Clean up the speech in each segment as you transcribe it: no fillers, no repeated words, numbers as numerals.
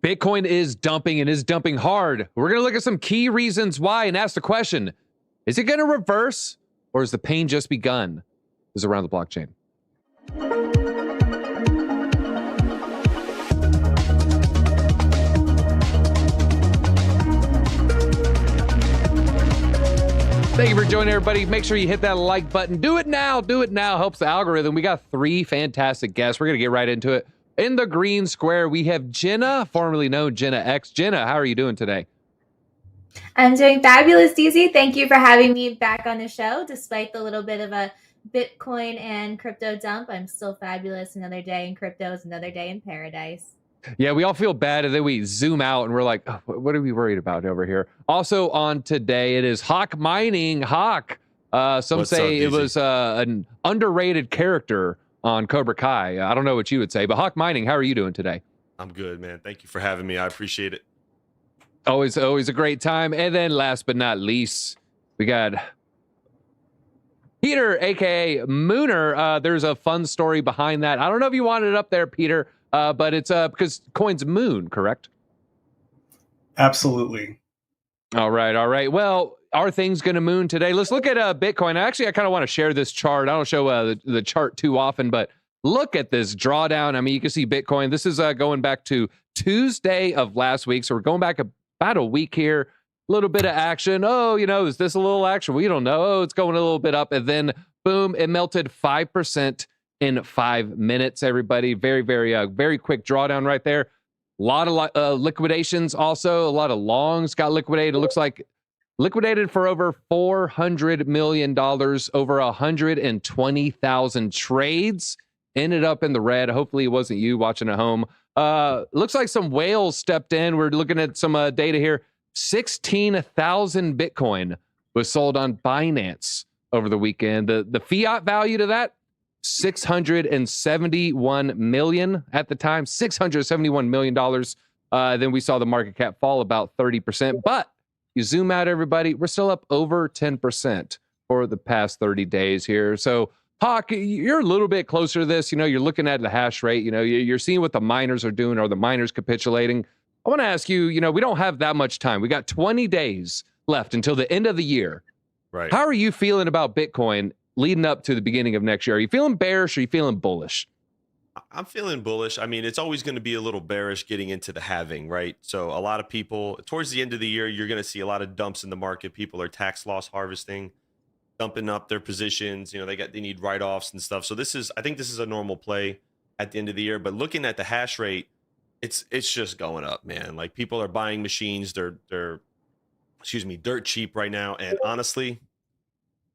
Bitcoin is dumping and is dumping hard. We're going to look at some key reasons why and ask the question, is it going to reverse or has the pain just begun? This is Around the Blockchain. Thank you for joining, everybody. Make sure you hit that like button. Do it now. Do it now. Helps the algorithm. We got 3 fantastic guests. We're going to get right into it. In the green square, we have Jenna, formerly known Jenna X. Jenna, how are you doing today? I'm doing fabulous, DZ. Thank you for having me back on the show. Despite the little bit of a Bitcoin and crypto dump, I'm still fabulous. Another day in crypto is another day in paradise. Yeah, we all feel bad, and then we zoom out and we're like, oh, what are we worried about over here? Also on today, it is Hawk Mining. Hawk, some What's say up, it was an underrated character on Cobra Kai. I don't know what you would say, but Hawk Mining, how are you doing today? I'm good, man. Thank you for having me. I appreciate it. Always a great time. And then last but not least, we got Peter, aka Mooner. There's a fun story behind that. I don't know if you wanted it up there, Peter, but it's because coin's moon, correct? Absolutely. All right. Well, are things going to moon today? Let's look at Bitcoin. Actually, I kind of want to share this chart. I don't show the chart too often, but look at this drawdown. I mean, you can see Bitcoin. This is going back to Tuesday of last week. So we're going back about a week here. A little bit of action. Oh, is this a little action? We don't know. Oh, it's going a little bit up. And then, boom, it melted 5% in 5 minutes, everybody. Very, very quick drawdown right there. A lot of liquidations also. A lot of longs got liquidated. It looks like liquidated for over $400 million, over 120,000 trades. Ended up in the red. Hopefully it wasn't you watching at home. Looks like some whales stepped in. We're looking at some data here. 16,000 Bitcoin was sold on Binance over the weekend. The fiat value to that, 671 million at the time, $671 million. Then we saw the market cap fall about 30%. But you zoom out, everybody, we're still up over 10% for the past 30 days here. So, Hawk, you're a little bit closer to this. You're looking at the hash rate. You're seeing what the miners are doing. Are the miners capitulating? I want to ask you, we don't have that much time. We got 20 days left until the end of the year. Right. How are you feeling about Bitcoin leading up to the beginning of next year? Are you feeling bearish or are you feeling bullish? I'm feeling bullish. I mean, it's always going to be a little bearish getting into the halving, right? So a lot of people towards the end of the year, you're going to see a lot of dumps in the market. People are tax loss harvesting, dumping up their positions. They need write-offs and stuff. So I think this is a normal play at the end of the year. But looking at the hash rate, it's just going up, man. Like, people are buying machines. They're dirt cheap right now. And honestly,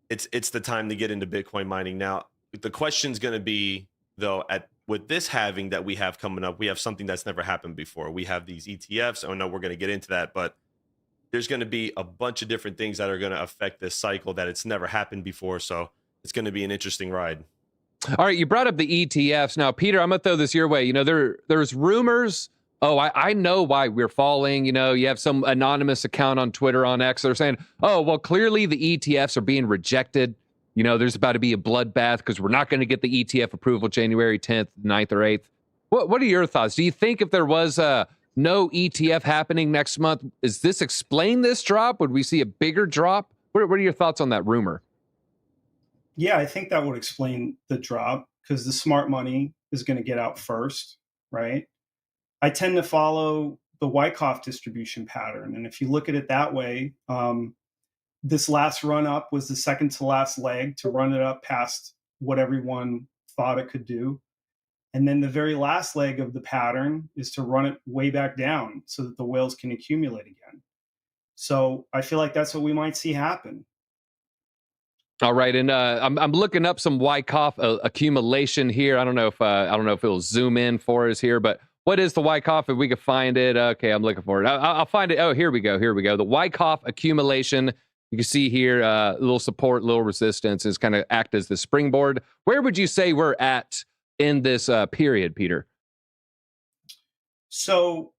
it's the time to get into Bitcoin mining now. The question's going to be, though, with this halving that we have coming up, we have something that's never happened before. We have these ETFs. Oh no, we're going to get into that, but there's going to be a bunch of different things that are going to affect this cycle that it's never happened before. So it's going to be an interesting ride. All right, you brought up the ETFs. Now, Peter, I'm going to throw this your way. There's rumors. Oh, I know why we're falling. You have some anonymous account on Twitter, on X. They're saying, oh, well, clearly the ETFs are being rejected. There's about to be a bloodbath because we're not going to get the ETF approval January 10th, 9th, or 8th. What are your thoughts? Do you think if there was no ETF happening next month, does this explain this drop? Would we see a bigger drop? What are your thoughts on that rumor? Yeah, I think that would explain the drop because the smart money is going to get out first, right? I tend to follow the Wyckoff distribution pattern. And if you look at it that way, this last run up was the second to last leg to run it up past what everyone thought it could do. And then the very last leg of the pattern is to run it way back down so that the whales can accumulate again. So I feel like that's what we might see happen. All right, and I'm looking up some Wyckoff accumulation here. I don't know if it'll zoom in for us here, but what is the Wyckoff? If we could find it, okay, I'm looking for it. I'll find it. Oh, here we go. The Wyckoff accumulation. You can see here a little support, little resistance is kind of act as the springboard. Where would you say we're at in this period, Peter? So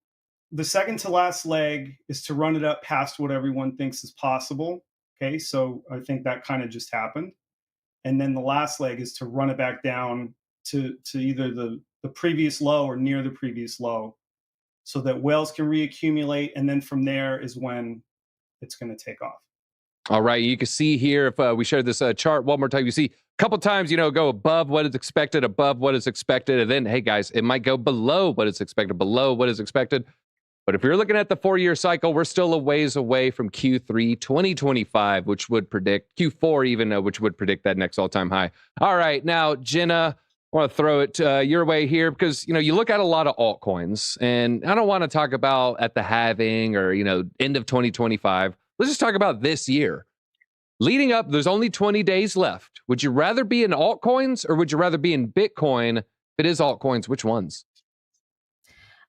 the second to last leg is to run it up past what everyone thinks is possible. Okay, so I think that kind of just happened. And then the last leg is to run it back down to either the previous low or near the previous low. so that whales can reaccumulate. And then from there is when it's going to take off. All right. You can see here, if we share this chart one more time, you see a couple times, go above what is expected, and then, hey, guys, it might go below what is expected, below what is expected. But if you're looking at the 4-year cycle, we're still a ways away from Q3 2025, which would predict Q4 even, which would predict that next all-time high. All right. Now, Jenna, I want to throw it your way here because, you look at a lot of altcoins, and I don't want to talk about at the halving or, end of 2025. Let's just talk about this year. Leading up, there's only 20 days left. Would you rather be in altcoins or would you rather be in Bitcoin? If it is altcoins, which ones?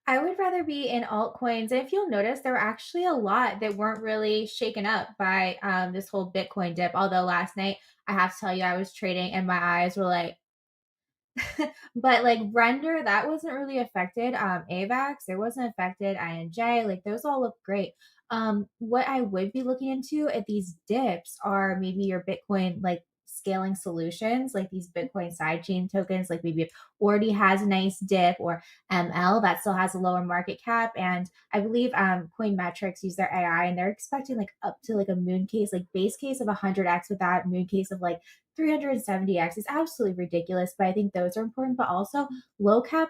I would rather be in altcoins. And if you'll notice, there were actually a lot that weren't really shaken up by this whole Bitcoin dip. Although last night, I have to tell you, I was trading and my eyes were like, but like Render, that wasn't really affected. AVAX, it wasn't affected. INJ, like those all look great. What I would be looking into at these dips are maybe your Bitcoin like scaling solutions, like these Bitcoin sidechain tokens, like maybe it already has a nice dip, or ML that still has a lower market cap. And I believe Coin Metrics use their AI and they're expecting like up to like a moon case, like base case of 100x with that moon case of like 370x. Is absolutely ridiculous, but I think those are important. But also low cap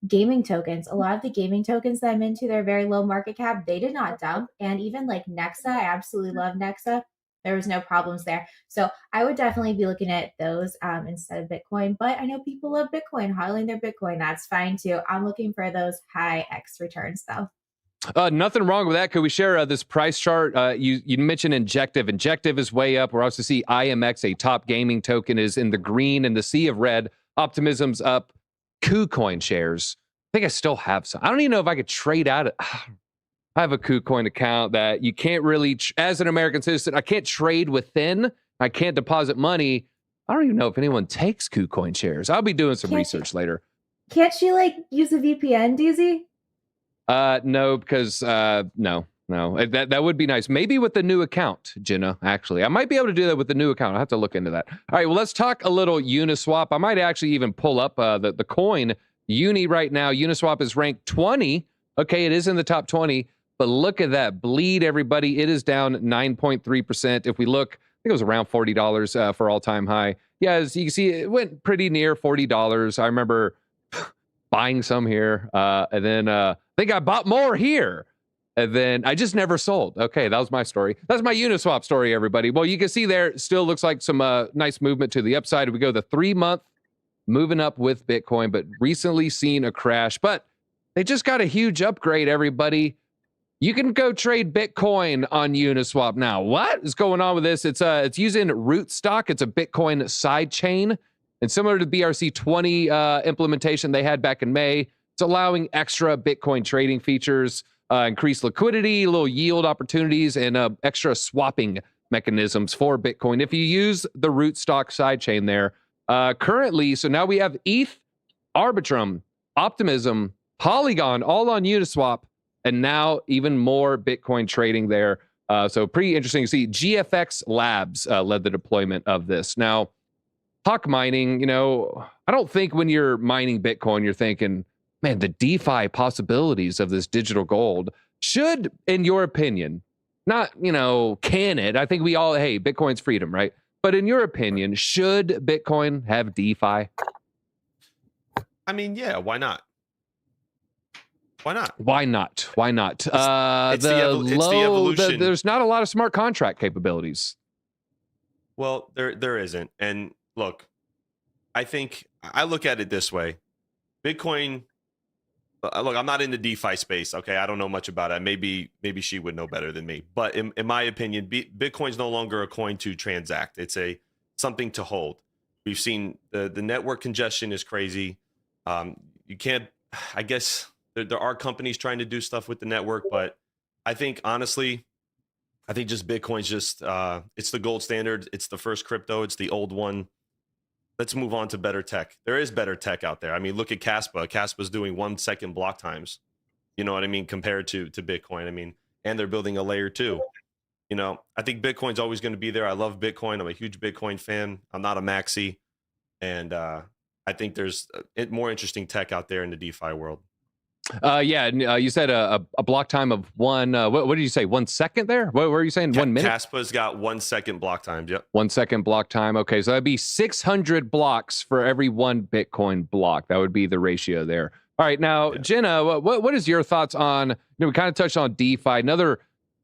gaming tokens. A lot of the gaming tokens that I'm into, they're very low market cap. They did not dump. And even like Nexa, I absolutely love Nexa. There was no problems there. So I would definitely be looking at those instead of Bitcoin. But I know people love Bitcoin, hodling their Bitcoin. That's fine too. I'm looking for those high X returns though. Nothing wrong with that. Could we share this price chart? You mentioned Injective. Injective is way up. We're also see IMX, a top gaming token, is in the green and the sea of red. Optimism's up. KuCoin shares. I think I still have some. I don't even know if I could trade out it. I have a KuCoin account that you can't really, as an American citizen, I can't trade within. I can't deposit money. I don't even know if anyone takes KuCoin shares. I'll be doing some research later. Can't you like use a VPN, DZ? No, because no. That would be nice. Maybe with the new account, Jenna, actually. I might be able to do that with the new account. I'll have to look into that. All right, well, let's talk a little Uniswap. I might actually even pull up the coin Uni right now. Uniswap is ranked 20. Okay, it is in the top 20. But look at that bleed, everybody. It is down 9.3%. If we look, I think it was around $40 for all-time high. Yeah, as you can see, it went pretty near $40. I remember buying some here, and then I think I bought more here, and then I just never sold. Okay, that was my story. That's my Uniswap story, everybody. Well, you can see there still looks like some nice movement to the upside. We go the 3-month moving up with Bitcoin, but recently seen a crash. But they just got a huge upgrade, everybody. You can go trade Bitcoin on Uniswap now. What is going on with this? It's using Rootstock. It's a Bitcoin side chain. And similar to BRC20 implementation they had back in May, it's allowing extra Bitcoin trading features, increased liquidity, little yield opportunities, and extra swapping mechanisms for Bitcoin. If you use the Rootstock sidechain there, currently, so now we have ETH, Arbitrum, Optimism, Polygon, all on Uniswap, and now even more Bitcoin trading there. So pretty interesting to see. GFX Labs led the deployment of this. Now, Hawk mining, I don't think when you're mining Bitcoin, you're thinking, man, the DeFi possibilities of this digital gold should, in your opinion, not, can it? I think we all, hey, Bitcoin's freedom, right? But in your opinion, should Bitcoin have DeFi? I mean, yeah, why not? Why not? Why not? Why not? It's the evolution. There's not a lot of smart contract capabilities. Well, there isn't. And look, I think I look at it this way. Bitcoin, look, I'm not in the DeFi space. Okay, I don't know much about it. Maybe she would know better than me. But in my opinion, Bitcoin's no longer a coin to transact. It's something to hold. We've seen the network congestion is crazy. You can't. I guess there are companies trying to do stuff with the network, but I think honestly, just Bitcoin's just it's the gold standard. It's the first crypto. It's the old one. Let's move on to better tech. There is better tech out there. I mean, look at Caspa. Caspa's doing 1 second block times. You know what I mean? Compared to Bitcoin. I mean, and they're building a layer 2. I think Bitcoin's always going to be there. I love Bitcoin. I'm a huge Bitcoin fan. I'm not a maxi. And I think there's more interesting tech out there in the DeFi world. Yeah, you said a block time of one. What did you say? 1 second there? What were you saying? 1 minute? Caspa's got 1 second block time. Yep. 1 second block time. Okay, so that'd be 600 blocks for every one Bitcoin block. That would be the ratio there. All right, now, Jenna, what is your thoughts on, we kind of touched on DeFi, another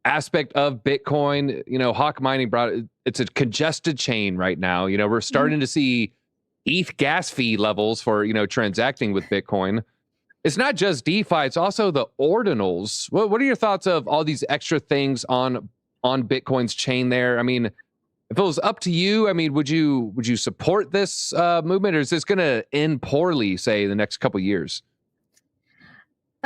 aspect of Bitcoin, Hawk Mining it's a congested chain right now. We're starting to see ETH gas fee levels for, transacting with Bitcoin. It's not just DeFi, it's also the ordinals. What are your thoughts of all these extra things on Bitcoin's chain there? I mean, if it was up to you, I mean, would you support this movement, or is this going to end poorly, say, the next couple years?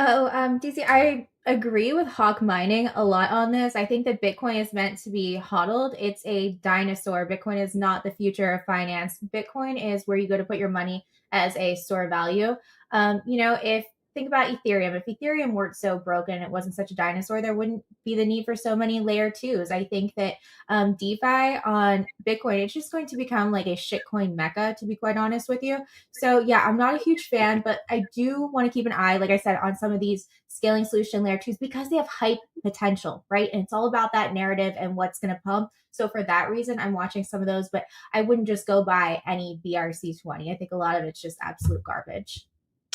DC, I agree with Hawk Mining a lot on this. I think that Bitcoin is meant to be hodled. It's a dinosaur. Bitcoin is not the future of finance. Bitcoin is where you go to put your money as a store of value. If think about Ethereum. If Ethereum weren't so broken and it wasn't such a dinosaur, there wouldn't be the need for so many layer twos. I think that DeFi on Bitcoin, it's just going to become like a shitcoin mecca, to be quite honest with you. So yeah, I'm not a huge fan, but I do want to keep an eye, like I said, on some of these scaling solution layer twos because they have hype potential, right? And it's all about that narrative and what's going to pump. So for that reason, I'm watching some of those, but I wouldn't just go buy any BRC20. I think a lot of it's just absolute garbage.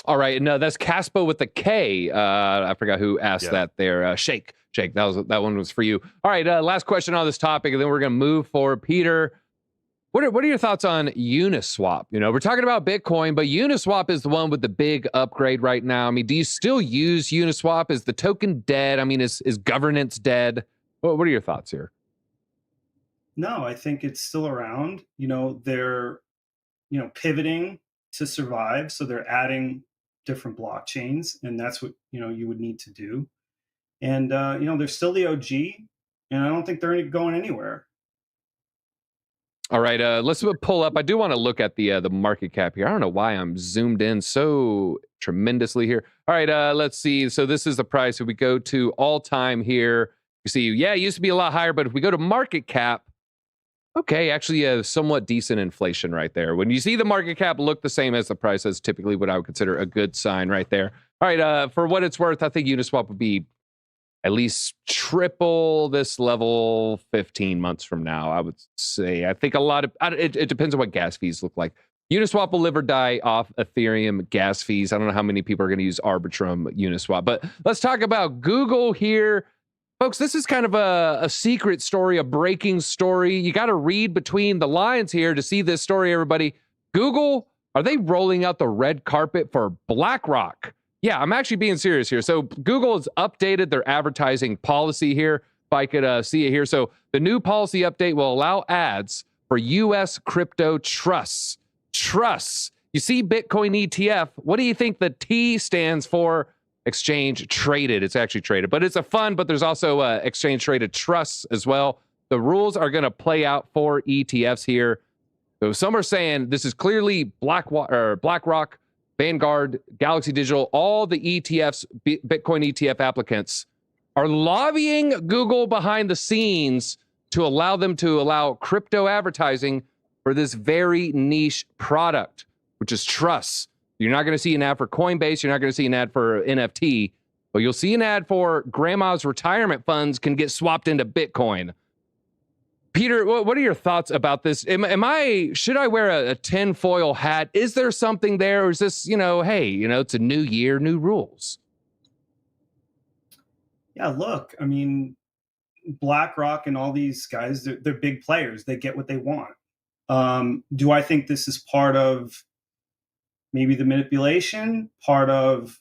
All right, no, that's Caspo with the K. I forgot who asked that there. Shake. That one was for you. All right, last question on this topic, and then we're gonna move forward. Peter, what are your thoughts on Uniswap? We're talking about Bitcoin, but Uniswap is the one with the big upgrade right now. I mean, do you still use Uniswap? Is the token dead? I mean, is governance dead? What are your thoughts here? No, I think it's still around. They're pivoting to survive, so they're adding different blockchains, and that's what you would need to do. And they're still the OG, and I don't think they're going anywhere. All right, let's pull up. I do want to look at the market cap here. I don't know why I'm zoomed in so tremendously here. All right, let's see. So this is the price. If we go to all time here, you see, it used to be a lot higher, but if we go to market cap, okay, actually a somewhat decent inflation right there. When you see the market cap look the same as the price, that's typically what I would consider a good sign right there. All right, for what it's worth, I think Uniswap would be at least triple this level 15 months from now, I would say. I think it depends on what gas fees look like. Uniswap will live or die off Ethereum gas fees. I don't know how many people are going to use Arbitrum Uniswap, but let's talk about Google here. Folks, this is kind of a secret story, a breaking story. You got to read between the lines here to see this story, everybody. Google, are they rolling out the red carpet for Blackrock? Yeah, I'm actually being serious here. So Google has updated their advertising policy here, if I could see it here. So the new policy update will allow ads for U.S. crypto trusts. Trusts. You see Bitcoin ETF. What do you think the T stands for? Exchange traded. It's actually traded, but it's a fund, but there's also exchange traded trusts as well. The rules are going to play out for ETFs here. So some are saying this is clearly BlackRock, Vanguard, Galaxy Digital, all the ETFs, Bitcoin ETF applicants are lobbying Google behind the scenes to allow crypto advertising for this very niche product, which is trusts. You're not going to see an ad for Coinbase. You're not going to see an ad for NFT, but you'll see an ad for grandma's retirement funds can get swapped into Bitcoin. Peter, what are your thoughts about this? Should I wear a tinfoil hat? Is there something there? Or is this, hey, it's a new year, new rules? Yeah, look, I mean, BlackRock and all these guys, they're big players. They get what they want. Do I think this is part of maybe the manipulation, part of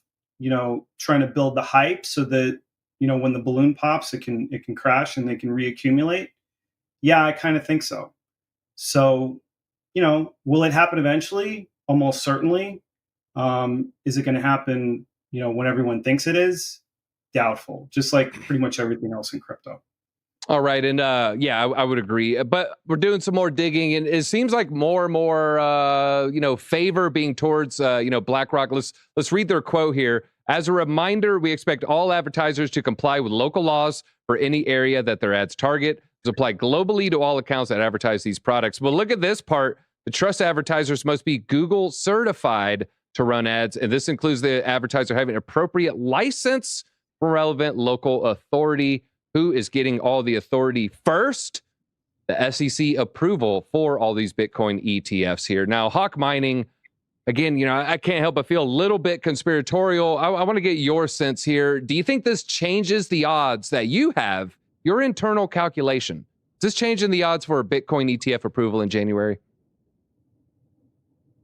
trying to build the hype so that when the balloon pops, it can crash and they can reaccumulate? Yeah, I kind of think so. So will it happen eventually? Almost certainly. Is it going to happen when everyone thinks it is? Doubtful, just like pretty much everything else in crypto. All right, and I would agree. But we're doing some more digging, and it seems like more and more, favor being towards, BlackRock. Let's read their quote here. As a reminder, we expect all advertisers to comply with local laws for any area that their ads target. This apply globally to all accounts that advertise these products. Well, look at this part. The trust advertisers must be Google certified to run ads. And this includes the advertiser having appropriate license from relevant local authority. Who is getting all the authority first? The SEC approval for all these Bitcoin ETFs here. Now, Hawk Mining, again, I can't help but feel a little bit conspiratorial. I want to get your sense here. Do you think this changes the odds that you have, your internal calculation? Is this changing the odds for a Bitcoin ETF approval in January?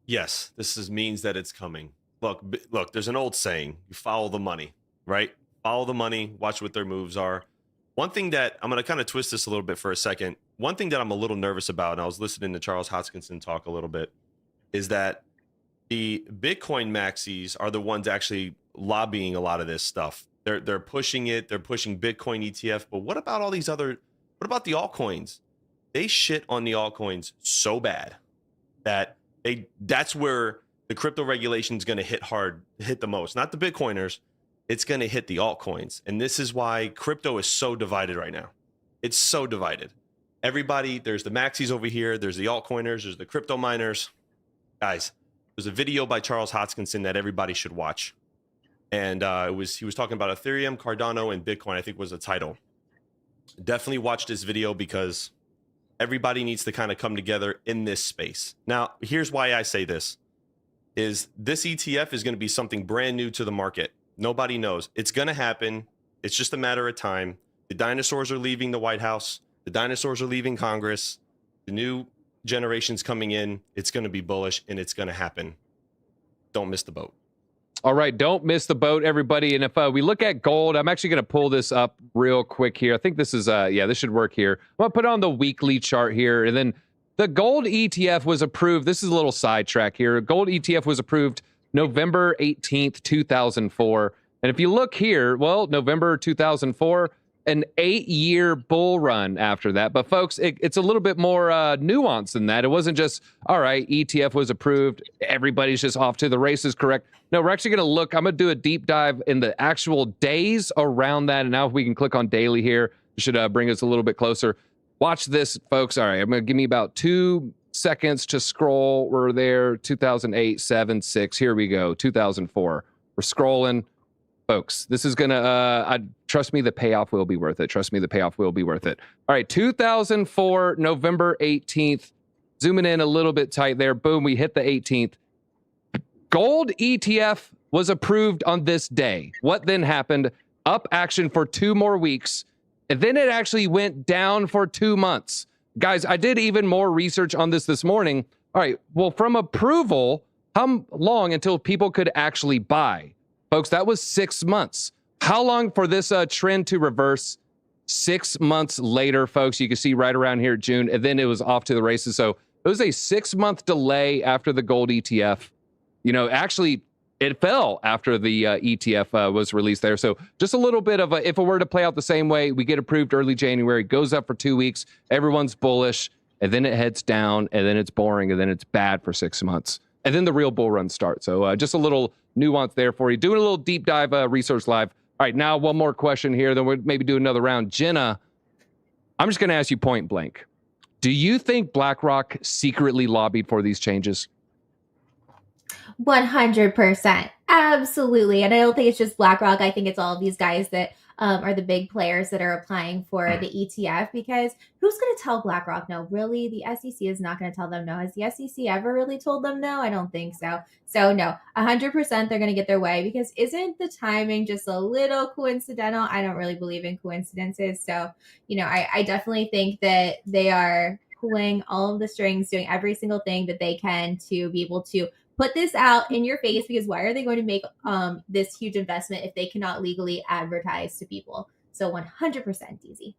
Yes, means that it's coming. Look, there's an old saying, you follow the money, right? Follow the money, watch what their moves are. One thing that I'm going to kind of twist this a little bit for a second. One thing that I'm a little nervous about, and I was listening to Charles Hoskinson talk a little bit, is that the Bitcoin maxis are the ones actually lobbying a lot of this stuff. They're pushing it. They're pushing Bitcoin ETF. But what about all these other? What about the altcoins? They shit on the altcoins so bad that that's where the crypto regulation is going to hit the most. Not the Bitcoiners. It's going to hit the altcoins. And this is why crypto is so divided right now. It's so divided. Everybody, there's the maxis over here. There's the altcoiners. There's the crypto miners. Guys, there's a video by Charles Hoskinson that everybody should watch. And he was talking about Ethereum, Cardano, and Bitcoin, I think was the title. Definitely watch this video because everybody needs to kind of come together in this space. Now, here's why I say this. This ETF is going to be something brand new to the market. Nobody knows. It's going to happen. It's just a matter of time. The dinosaurs are leaving the White House. The dinosaurs are leaving Congress. The new generation's coming in. It's going to be bullish, and it's going to happen. Don't miss the boat. All right, don't miss the boat, everybody. And if we look at gold, I'm actually going to pull this up real quick here. I think this is, this should work here. I'm going to put on the weekly chart here. And then the gold ETF was approved. This is a little sidetrack here. Gold ETF was approved November 18th, 2004. And if you look here, well, November 2004, an 8-year bull run after that. But folks, it's a little bit more nuanced than that. It wasn't just, all right, ETF was approved, everybody's just off to the races, correct? No, we're actually going to look, I'm going to do a deep dive in the actual days around that. And now if we can click on daily here, it should bring us a little bit closer. Watch this, folks. All right, I'm going to give me about 2 seconds to scroll. We're there, 2008, 7, 6. Here we go, 2004. We're scrolling. Folks, this is going to, trust me, the payoff will be worth it. Trust me, the payoff will be worth it. All right, 2004, November 18th. Zooming in a little bit tight there. Boom, we hit the 18th. Gold ETF was approved on this day. What then happened? Up action for 2 more weeks. And then it actually went down for 2 months. Guys, I did even more research on this morning. All right, well, from approval, how long until people could actually buy? Folks, that was 6 months. How long for this trend to reverse? 6 months later, folks. You can see right around here, June, and then it was off to the races. So it was a 6-month delay after the gold ETF. Actually, it fell after the ETF was released there. So just a little bit of if it were to play out the same way, we get approved early January, goes up for 2 weeks, everyone's bullish, and then it heads down, and then it's boring, and then it's bad for 6 months. And then the real bull run starts. So just a little nuance there for you. Doing a little deep dive research live. All right, now one more question here. Then we'll maybe do another round. Jenna, I'm just going to ask you point blank. Do you think BlackRock secretly lobbied for these changes? 100%. Absolutely. And I don't think it's just BlackRock. I think it's all of these guys that are the big players that are applying for the ETF, because who's going to tell BlackRock no? Really? The SEC is not going to tell them no. Has the SEC ever really told them no? I don't think so. So no, 100% they're going to get their way, because isn't the timing just a little coincidental? I don't really believe in coincidences. So, I definitely think that they are pulling all of the strings, doing every single thing that they can to be able to put this out in your face, because why are they going to make this huge investment if they cannot legally advertise to people? So 100% easy.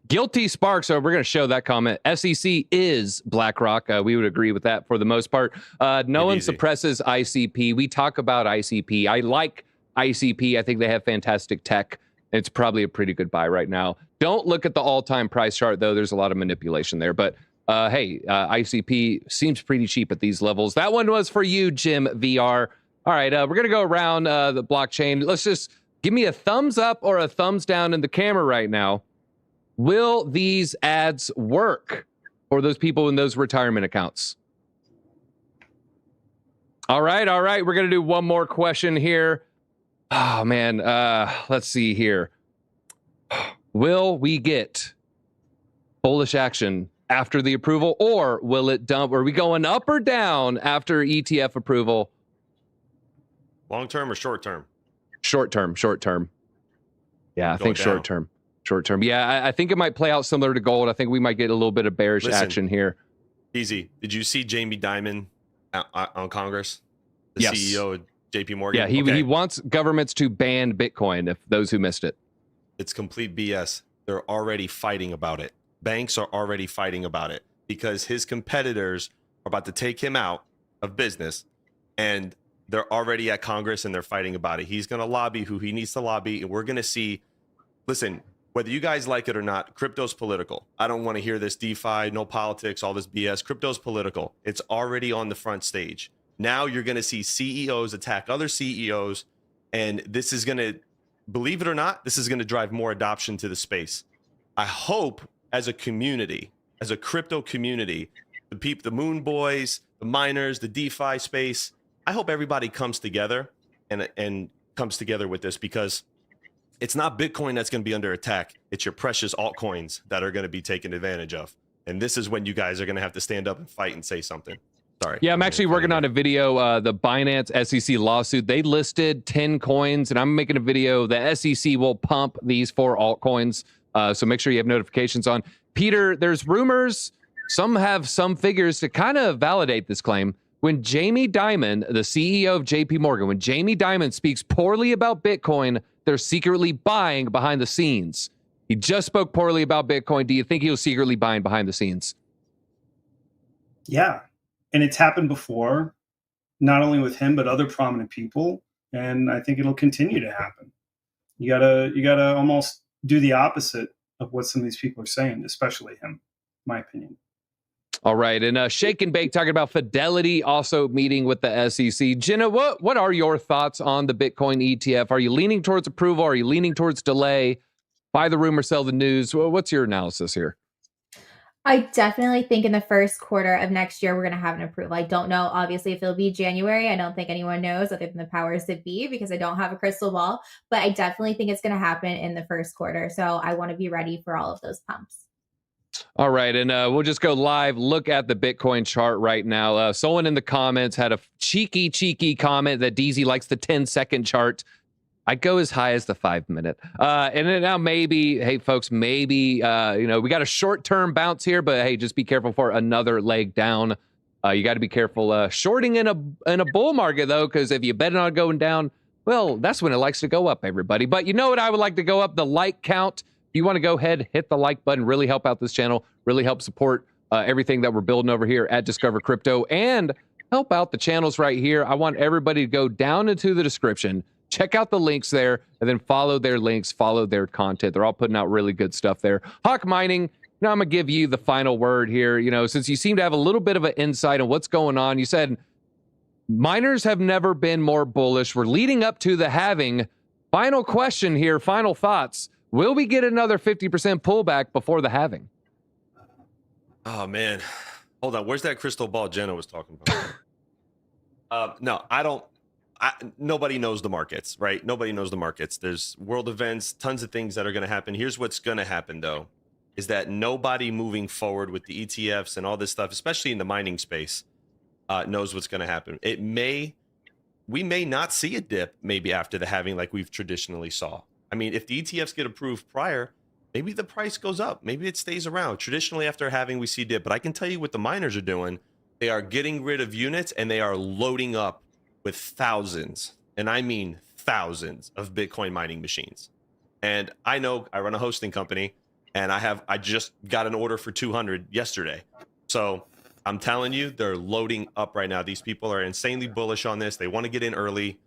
Guilty Sparks. So we're going to show that comment. SEC is BlackRock. We would agree with that for the most part. No one suppresses ICP. We talk about ICP. I like ICP. I think they have fantastic tech. It's probably a pretty good buy right now. Don't look at the all-time price chart, though. There's a lot of manipulation there. But hey, ICP seems pretty cheap at these levels. That one was for you, Jim VR. All right, we're going to go around the blockchain. Let's just give me a thumbs up or a thumbs down in the camera right now. Will these ads work for those people in those retirement accounts? All right. We're going to do one more question here. Oh, man. Let's see here. Will we get bullish action after the approval, or will it dump? Are we going up or down after ETF approval? Long term or short term? Short term. Yeah, I think short term. Yeah, I think it might play out similar to gold. I think we might get a little bit of bearish action here. Easy. Did you see Jamie Dimon on Congress? The Yes. CEO of JP Morgan? Yeah, he wants governments to ban Bitcoin, if those who missed it. It's complete BS. They're already fighting about it. Banks are already fighting about it because his competitors are about to take him out of business, and they're already at Congress and they're fighting about it. He's going to lobby who he needs to lobby, and we're going to see. Listen, whether you guys like it or not, crypto's political. I don't want to hear this DeFi, no politics, all this BS. Crypto's political. It's already on the front stage. Now you're going to see CEOs attack other CEOs, and this is going to, believe it or not, this is going to drive more adoption to the space. I hope as a community, as a crypto community, the Moon Boys, the miners, the DeFi space, I hope everybody comes together and comes together with this, because it's not Bitcoin that's going to be under attack. It's your precious altcoins that are going to be taken advantage of. And this is when you guys are going to have to stand up and fight and say something. Sorry. Yeah, I'm actually working on a video, the Binance SEC lawsuit. They listed 10 coins, and I'm making a video. The SEC will pump these 4 altcoins. So make sure you have notifications on. Peter, there's rumors. Some have some figures to kind of validate this claim. When Jamie Dimon, the CEO of JP Morgan, when Jamie Dimon speaks poorly about Bitcoin, they're secretly buying behind the scenes. He just spoke poorly about Bitcoin. Do you think he was secretly buying behind the scenes? Yeah. And it's happened before, not only with him, but other prominent people. And I think it'll continue to happen. You gotta almost do the opposite of what some of these people are saying, especially him, in my opinion. All right. And Shake and Bake talking about Fidelity also meeting with the SEC. Jenna, what are your thoughts on the Bitcoin ETF? Are you leaning towards approval? Are you leaning towards delay? Buy the rumor, sell the news. What's your analysis here? I definitely think in the first quarter of next year, we're going to have an approval. I don't know, obviously, if it'll be January. I don't think anyone knows other than the powers that be, because I don't have a crystal ball. But I definitely think it's going to happen in the first quarter. So I want to be ready for all of those pumps. All right, and we'll just go live. Look at the Bitcoin chart right now. Someone in the comments had a cheeky comment that DZ likes the 10-second chart. I go as high as the 5-minute. And then now maybe, hey, folks, maybe, we got a short-term bounce here, but hey, just be careful for another leg down. You got to be careful shorting in a bull market, though, because if you bet on going down, well, that's when it likes to go up, everybody. But you know what I would like to go up? The like count. If you want to go ahead, hit the like button, really help out this channel, really help support everything that we're building over here at Discover Crypto, and help out the channels right here. I want everybody to go down into the description, check out the links there, and then follow their links, follow their content. They're all putting out really good stuff there. Hawk Mining, I'm going to give you the final word here. Since you seem to have a little bit of an insight on what's going on, you said miners have never been more bullish. We're leading up to the halving. Final question here, final thoughts. Will we get another 50% pullback before the halving? Oh, man. Hold on. Where's that crystal ball Jenna was talking about? No, I don't. Nobody knows the markets, right? Nobody knows the markets. There's world events, tons of things that are going to happen. Here's what's going to happen, though, is that nobody moving forward with the ETFs and all this stuff, especially in the mining space, knows what's going to happen. We may not see a dip maybe after the halving like we've traditionally saw. I mean, if the ETFs get approved prior, maybe the price goes up. Maybe it stays around. Traditionally, after halving, we see dip. But I can tell you what the miners are doing. They are getting rid of units, and they are loading up with thousands, and I mean thousands, of Bitcoin mining machines. And I know I run a hosting company, and I just got an order for 200 yesterday. So I'm telling you, they're loading up right now. These people are insanely bullish on this. They want to get in early,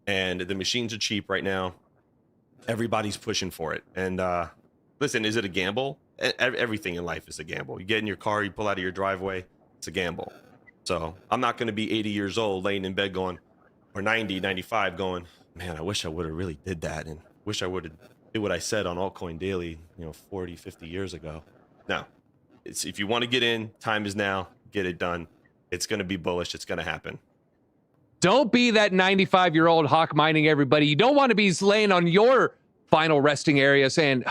and the machines are cheap right now. Everybody's pushing for it. And listen, is it a gamble? Everything in life is a gamble. You get in your car, you pull out of your driveway, it's a gamble. So I'm not going to be 80 years old laying in bed going, or 90, 95 going, man, I wish I would have really did that, and wish I would have did what I said on Altcoin Daily, 40, 50 years ago. No, if you want to get in, time is now. Get it done. It's going to be bullish. It's going to happen. Don't be that 95-year-old hawk mining everybody. You don't want to be laying on your final resting area saying,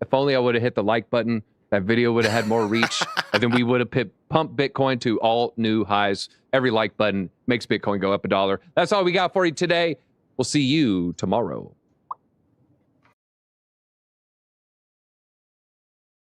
if only I would have hit the like button, that video would have had more reach, and then we would have pumped Bitcoin to all new highs. Every like button makes Bitcoin go up $1. That's all we got for you today. We'll see you tomorrow.